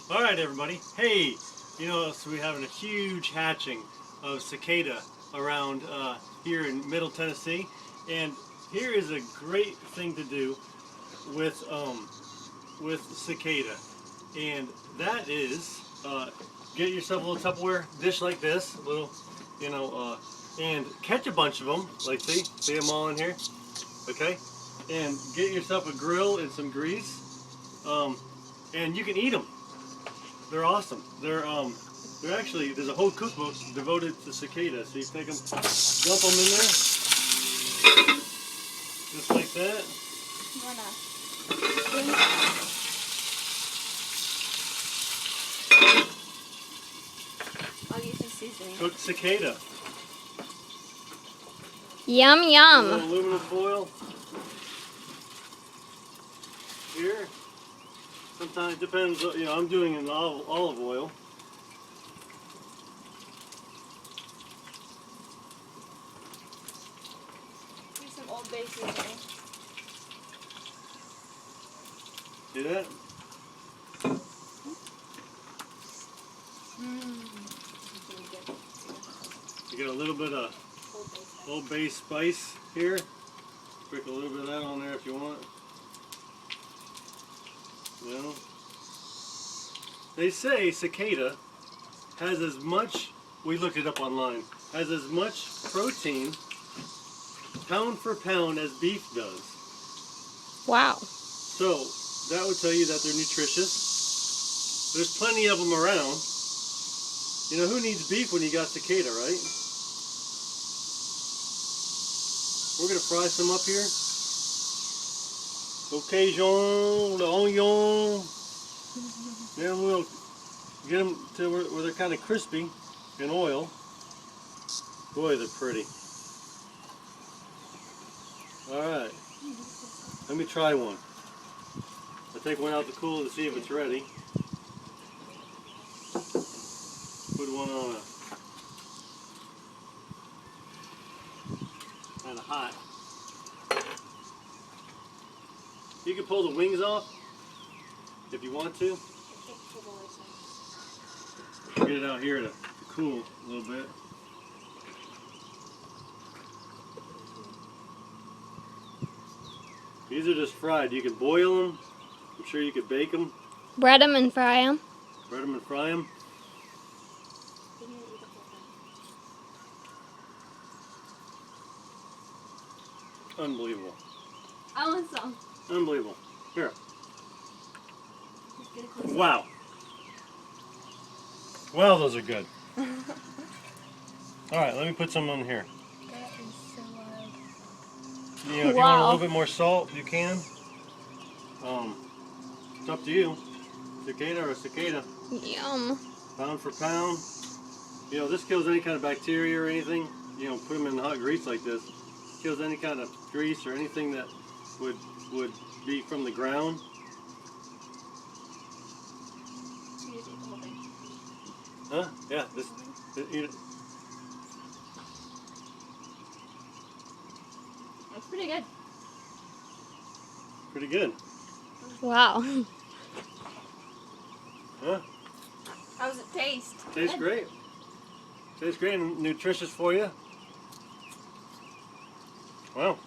All right, everybody. Hey, so we're having a huge hatching of cicada around here in Middle Tennessee, and here is a great thing to do with cicada, and that is get yourself a little Tupperware dish like this, and catch a bunch of them. Like see them all in here, okay? And get yourself a grill and some grease, and you can eat them. They're awesome. They're actually, there's a whole cookbook devoted to cicadas. So you take them, dump them in there, just like that. I'll use some seasoning. Cooked cicada. Yum, A yum. little aluminum foil. Here. Sometimes it depends, I'm doing it in olive oil. Use some Old Bay seasoning. See that? You get a little bit of Old Bay spice here. Sprinkle a little bit of that on there if you want. They say cicada has as much, we looked it up online, has as much protein pound for pound as beef does. Wow. So that would tell you that they're nutritious. There's plenty of them around. Who needs beef when you got cicada, right? We're going to fry some up here. Occasion, the onion. Then we'll get them to where they're kind of crispy in oil. Boy, they're pretty. Alright, let me try one. I'll take one out to cool to see if it's ready. Put one on kind of hot. You can pull the wings off if you want to. Get it out here to cool a little bit. These are just fried. You can boil them. I'm sure you could bake them. Bread them and fry them. Bread them and fry them. Unbelievable. I want some. Unbelievable. Here. Wow. Wow, those are good. Alright, let me put some on here. That is so wild. If you want a little bit more salt, you can. It's up to you. Cicada or cicada. Yum. Pound for pound. This kills any kind of bacteria or anything. Put them in hot grease like this. Kills any kind of grease or anything that would be from the ground. Huh? Yeah. Eat it. That's pretty good. Pretty good. Wow. Huh? How does it taste? Tastes Good. great. Tastes great and nutritious for you. Wow.